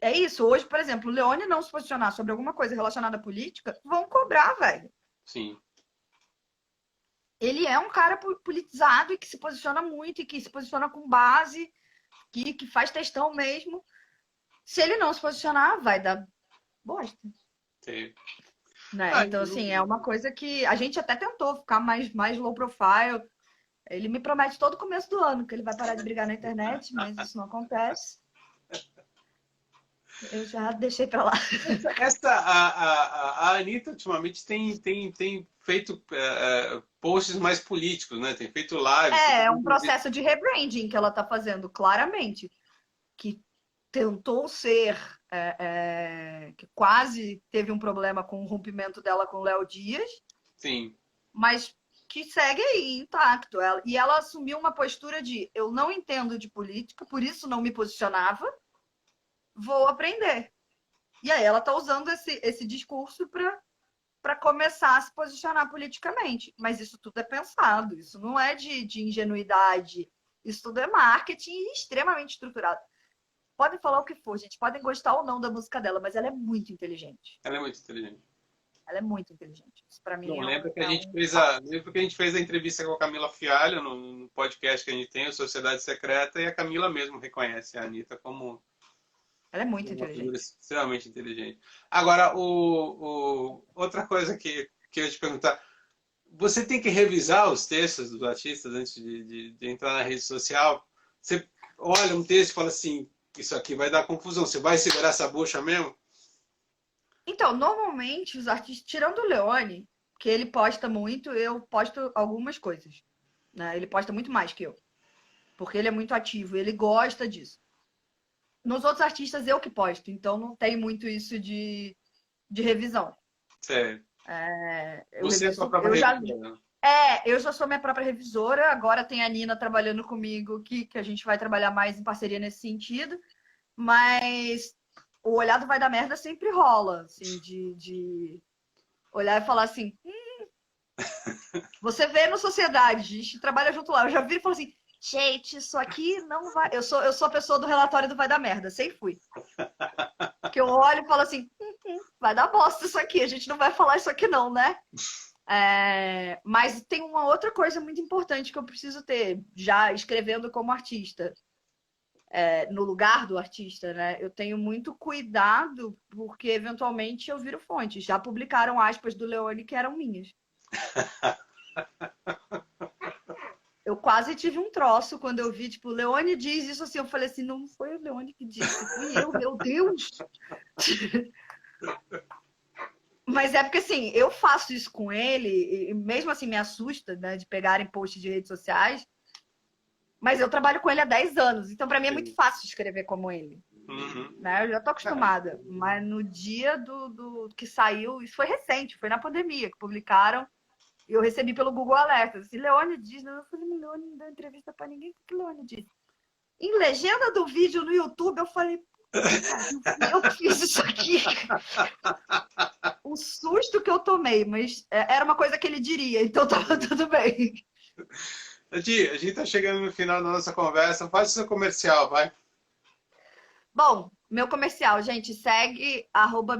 É isso. Hoje, por exemplo, o Leone não se posicionar sobre alguma coisa relacionada à política, vão cobrar, velho. Sim. Ele é um cara politizado e que se posiciona muito, e que se posiciona com base, que faz textão mesmo. Se ele não se posicionar, vai dar bosta. Sim. Né? Então, assim, é uma coisa que a gente até tentou ficar mais low profile. Ele me promete todo começo do ano que ele vai parar de brigar na internet, mas isso não acontece. Eu já deixei pra lá. A Anitta, ultimamente, tem feito posts mais políticos, né? Tem feito lives. É um processo de rebranding que ela tá fazendo, claramente. Que tentou ser... que quase teve um problema com o rompimento dela com o Léo Dias. Sim. Mas que segue aí, intacto. E ela assumiu uma postura de eu não entendo de política, por isso não me posicionava, vou aprender. E aí ela tá usando esse discurso para começar a se posicionar politicamente. Mas isso tudo é pensado, isso não é de ingenuidade, isso tudo é marketing extremamente estruturado. Podem falar o que for, gente, podem gostar ou não da música dela, mas ela é muito inteligente. Ela é muito inteligente. Ela é muito inteligente. Isso para mim Não, é lembra que a gente um fez fato. lembra que a gente fez a entrevista com a Camila Fialho no podcast que a gente tem, o Sociedade Secreta, e a Camila mesmo reconhece a Anitta como Ela é muito uma figura inteligente. extremamente inteligente. Agora, outra coisa que eu ia te perguntar, você tem que revisar os textos dos artistas antes de entrar na rede social? Você olha um texto e fala assim, isso aqui vai dar confusão, você vai segurar essa bucha mesmo? Então, normalmente, os artistas, tirando o Leone, que ele posta muito, eu posto algumas coisas. Né? Ele posta muito mais que eu. Porque ele é muito ativo, ele gosta disso. Nos outros artistas, eu que posto. Então, não tem muito isso de revisão. Sério. Eu Você é a sua reviso, própria eu já, revisora, né? eu já sou minha própria revisora. Agora tem a Nina trabalhando comigo, que a gente vai trabalhar mais em parceria nesse sentido. Mas o olhado vai dar merda sempre rola, assim, de olhar e falar assim, você vê no Sociedade, a gente trabalha junto lá. Eu já vi e falo assim, gente, isso aqui não vai. Eu sou a pessoa do relatório do vai dar merda, sempre fui. Que eu olho e falo assim, vai dar bosta isso aqui, a gente não vai falar isso aqui não, né? Mas tem uma outra coisa muito importante que eu preciso ter, já escrevendo como artista, no lugar do artista, né? Eu tenho muito cuidado, porque eventualmente eu viro fonte. Já publicaram aspas do Leone que eram minhas. Eu quase tive um troço quando eu vi, tipo, o Leone diz isso assim. Eu falei assim, não foi o Leone que disse, fui eu, meu Deus! Mas é porque, assim, eu faço isso com ele, e mesmo assim me assusta, né, de pegarem posts de redes sociais, mas eu trabalho com ele há 10 anos, então para mim é muito Sim. fácil escrever como ele, Uhum. né? Eu já tô acostumada, mas no dia do que saiu, isso foi recente, foi na pandemia que publicaram, e eu recebi pelo Google Alertas, assim, Leone diz, eu falei, Leone não deu entrevista para ninguém, o que Leone disse? Em legenda do vídeo no YouTube, eu falei, eu que fiz isso aqui. O susto que eu tomei, mas era uma coisa que ele diria, então tava tudo bem. Adi, a gente está chegando no final da nossa conversa. Faz o seu comercial, vai. Bom, meu comercial, gente, segue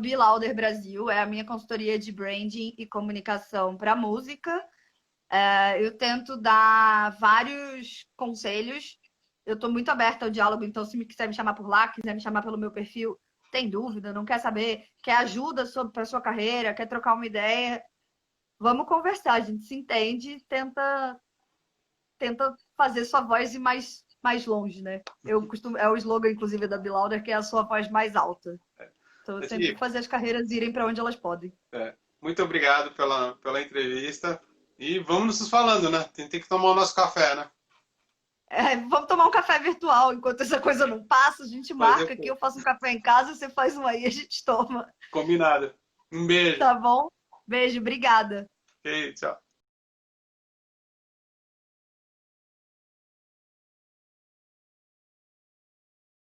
@bilauderbrasil, é a minha consultoria de branding e comunicação para música. Eu tento dar vários conselhos. Eu estou muito aberta ao diálogo, então se me quiser me chamar por lá, quiser me chamar pelo meu perfil, tem dúvida, não quer saber, quer ajuda para sua carreira, quer trocar uma ideia, vamos conversar, a gente se entende, tenta fazer sua voz ir mais longe, né? É o slogan, inclusive, da Bilauder, que é a sua voz mais alta. Então, eu tento Adi, fazer as carreiras irem para onde elas podem. muito obrigado pela entrevista. E vamos nos falando, né? Tem que tomar o nosso café, né? Vamos tomar um café virtual enquanto essa coisa não passa. A gente Mas marca aqui, depois. eu faço um café em casa, você faz um aí, a gente toma. Combinado. Um beijo. Tá bom? Beijo, obrigada. Ok, tchau.